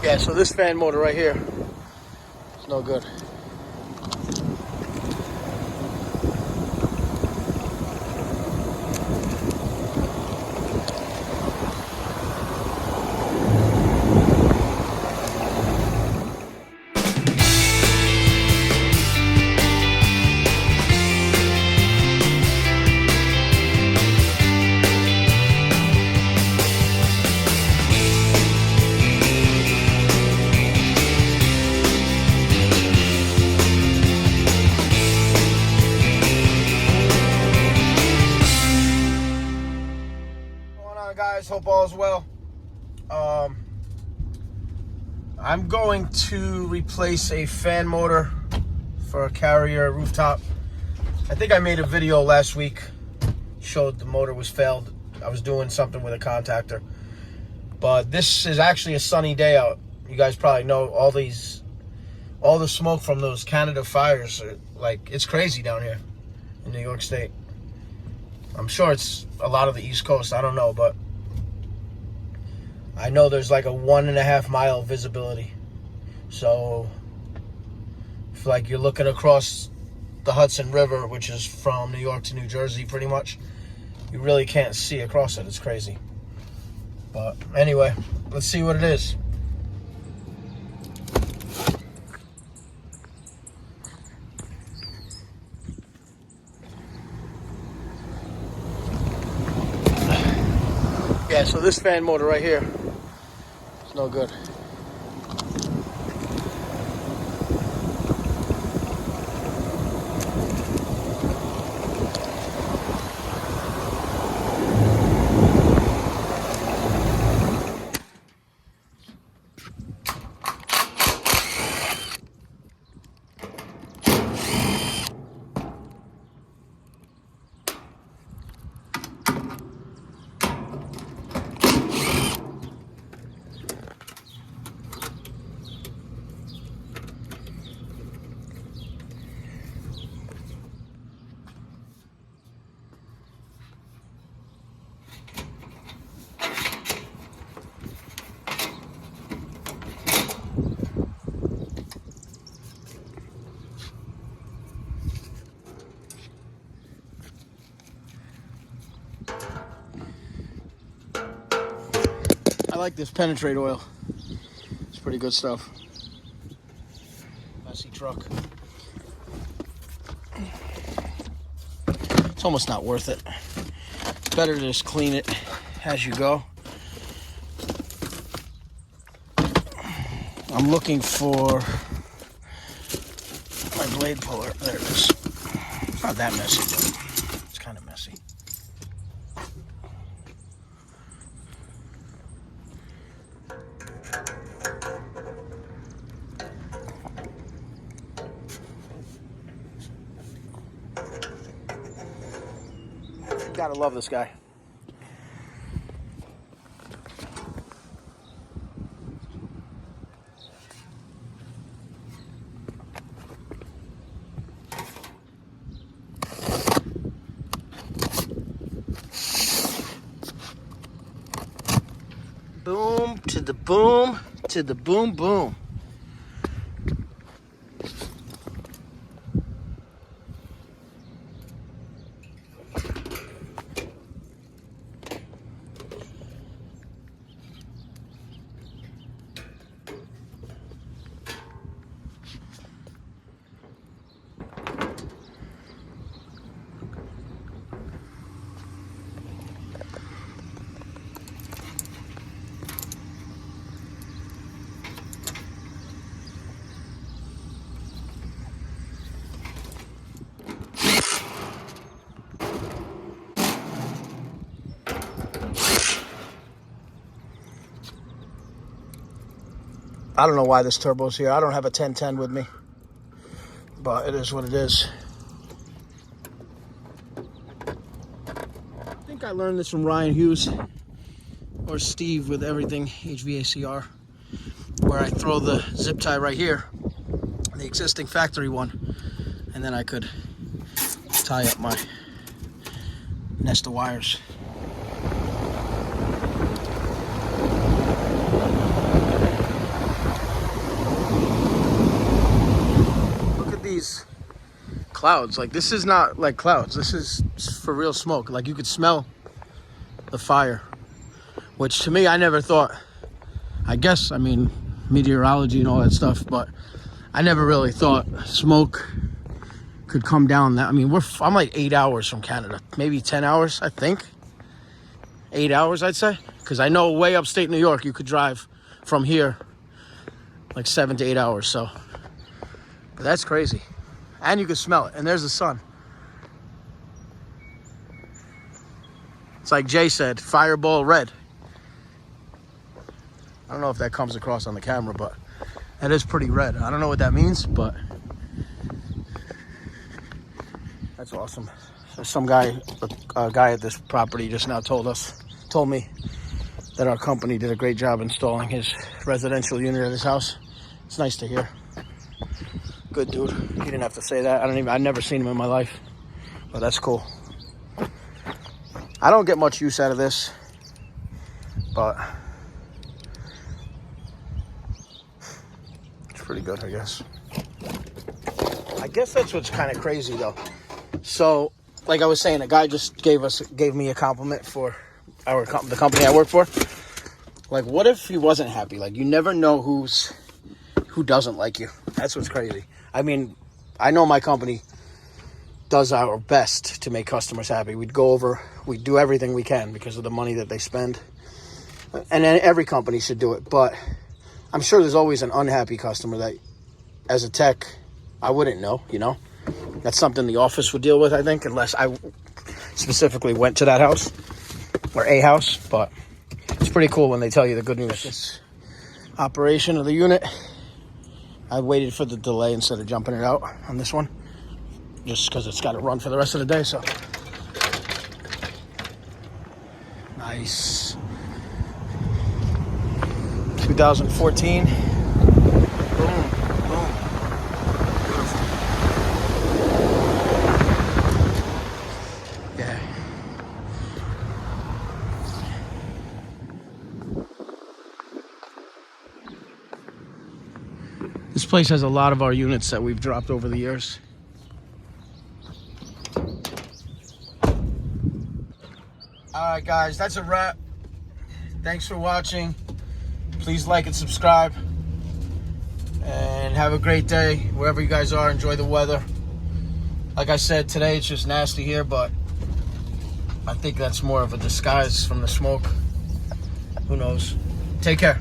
Yeah, so this fan motor right here is no good. Guys, hope all is well. I'm going to replace a fan motor for a Carrier rooftop. I think I made a video last week, showed the motor was failed. I was doing something with a contactor, but this is actually a sunny day out. You guys probably know all the smoke from those Canada fires are, like, it's crazy down here in New York State. I'm sure it's a lot of the East Coast, I don't know, but I know there's like a 1.5 mile visibility. So if like you're looking across the Hudson River, which is from New York to New Jersey pretty much, you really can't see across it. It's crazy. But anyway, let's see what it is. Yeah, so this fan motor right here is no good. I like this penetrate oil. It's pretty good stuff. Messy truck. It's almost not worth it. It's better to just clean it as you go. I'm looking for my blade puller. There it is. It's not that messy, but it's kind of messy. Gotta love this guy. Boom to the boom to the boom boom. I don't know why this turbo's here. I don't have a 1010 with me, but it is what it is. I think I learned this from Ryan Hughes or Steve with Everything HVACR, where I throw the zip tie right here, the existing factory one, and then I could tie up my nest of wires. clouds. Like, this is not like clouds. This is for real smoke. Like, you could smell the fire, which to me, I never thought, I guess, I mean, meteorology and all that stuff, but I never really thought smoke could come down that. I mean, I'm like 8 hours from Canada, maybe 10 hours, I think. 8 hours, I'd say, because I know way upstate New York, you could drive from here like 7 to 8 hours. So that's crazy. And you can smell it. And there's the sun. It's like Jay said, fireball red. I don't know if that comes across on the camera, but that is pretty red. I don't know what that means, but that's awesome. So some guy, a guy at this property just now told me that our company did a great job installing his residential unit at his house. It's nice to hear. Good dude. He didn't have to say that. I've never seen him in my life, but that's cool. I don't get much use out of this, but it's pretty good, I guess. I guess that's what's kind of crazy though. So, like I was saying, a guy just gave me a compliment for the company I work for. Like, what if he wasn't happy? Like, you never know who doesn't like you. That's what's crazy. I mean, I know my company does our best to make customers happy. We'd do everything we can because of the money that they spend. And then every company should do it. But I'm sure there's always an unhappy customer that, as a tech, I wouldn't know, you know? That's something the office would deal with, I think, unless I specifically went to that house or a house. But it's pretty cool when they tell you the good news. This operation of the unit, I waited for the delay instead of jumping it out on this one, just because it's got to run for the rest of the day. So nice. 2014. Boom, boom. Beautiful. Yeah. This place has a lot of our units that we've dropped over the years. Alright guys, that's a wrap. Thanks for watching. Please like and subscribe. And have a great day wherever you guys are. Enjoy the weather. Like I said, today it's just nasty here, but I think that's more of a disguise from the smoke. Who knows? Take care.